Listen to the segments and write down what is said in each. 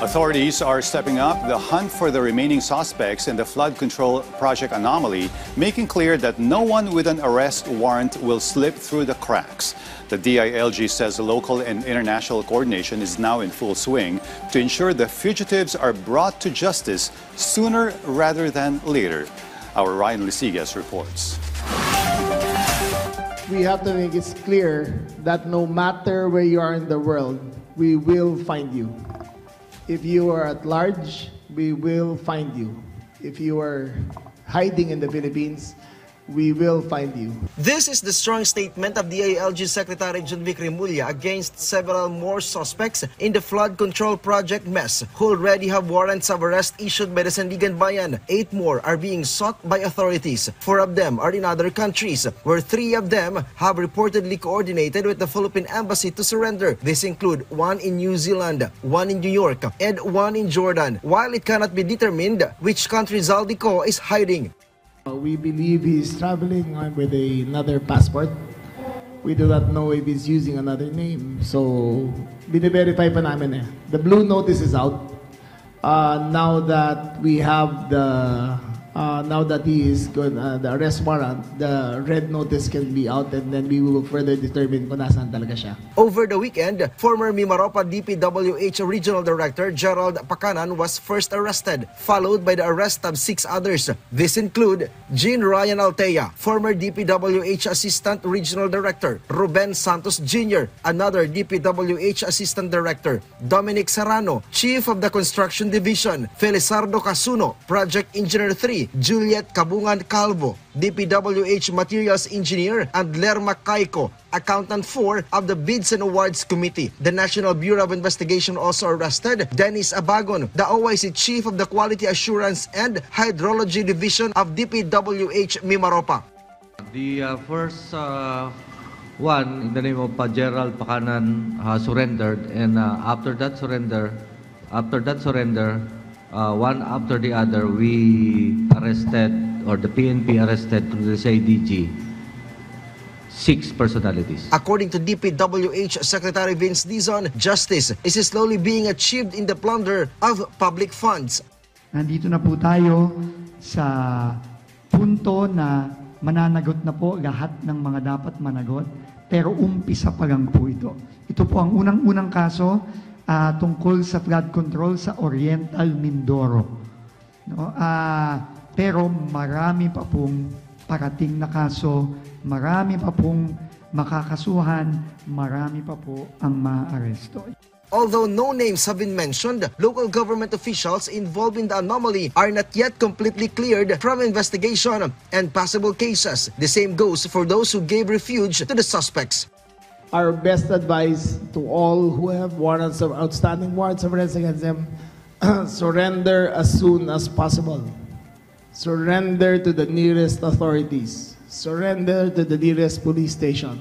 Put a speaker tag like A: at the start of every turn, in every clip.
A: Authorities are stepping up the hunt for the remaining suspects in the flood control project anomaly, making clear that no one with an arrest warrant will slip through the cracks. The DILG says local and international coordination is now in full swing to ensure the fugitives are brought to justice sooner rather than later. Our Ryan Lisigas reports.
B: We have to make it clear that no matter where you are in the world, we will find you. If you are at large, we will find you. If you are hiding in the Philippines, we will find you.
C: This is the strong statement of DILG Secretary John Vic Remulla against several more suspects in the flood control project mess who already have warrants of arrest issued by the Sandigan Bayan. 8 more are being sought by authorities. 4 of them are in other countries, where 3 of them have reportedly coordinated with the Philippine Embassy to surrender. These include 1 in New Zealand, 1 in New York, and 1 in Jordan, while it cannot be determined which country Zaldico is hiding.
B: We believe he's traveling with another passport. We do not know if he's using another name. So, bine-verify pa namin eh. The blue notice is out. Now that we have now that he is good, the arrest warrant, the red notice can be out, and then we will further determine kung nasaan talaga siya.
C: Over the weekend, former Mimaropa DPWH Regional Director Gerald Pacanan was first arrested, followed by the arrest of 6 others. These include Jean Ryan Altea, former DPWH Assistant Regional Director; Ruben Santos Jr., another DPWH Assistant Director; Dominic Serrano, Chief of the Construction Division; Felizardo Casuno, Project Engineer 3; Juliet Cabungan Calvo, DPWH Materials Engineer; and Lerma Caico, Accountant 4 of the Bids and Awards Committee. The National Bureau of Investigation also arrested Dennis Abagon, the OIC Chief of the Quality Assurance and Hydrology Division of DPWH Mimaropa.
D: The first one, in the name of Gerald Pacanan, surrendered, and after that surrender, one after the other, we arrested, or the PNP arrested through the CIDG, 6 personalities.
C: According to DPWH Secretary Vince Dizon, justice is slowly being achieved in the plunder of public funds.
E: Nandito na po tayo sa punto na mananagot na po lahat ng mga dapat managot, pero umpisa pa lang po ito. Ito po ang unang-unang kaso tungkol sa flood control sa Oriental Mindoro. No? Pero marami pa pong parating na kaso, marami pa pong makakasuhan, marami pa po ang maaresto.
C: Although no names have been mentioned, local government officials involved in the anomaly are not yet completely cleared from investigation and possible cases. The same goes for those who gave refuge to the suspects.
B: Our best advice to all who have warrants of outstanding warrants of arrest against them, surrender as soon as possible. Surrender to the nearest authorities. Surrender to the nearest police station.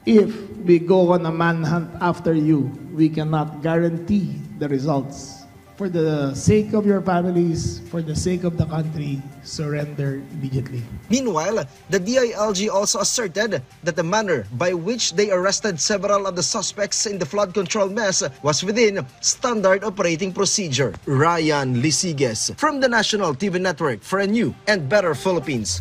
B: If we go on a manhunt after you, we cannot guarantee the results. For the sake of your families, for the sake of the country, surrender immediately.
C: Meanwhile, the DILG also asserted that the manner by which they arrested several of the suspects in the flood control mess was within standard operating procedure. Ryan Lisigas from the National TV Network for a new and better Philippines.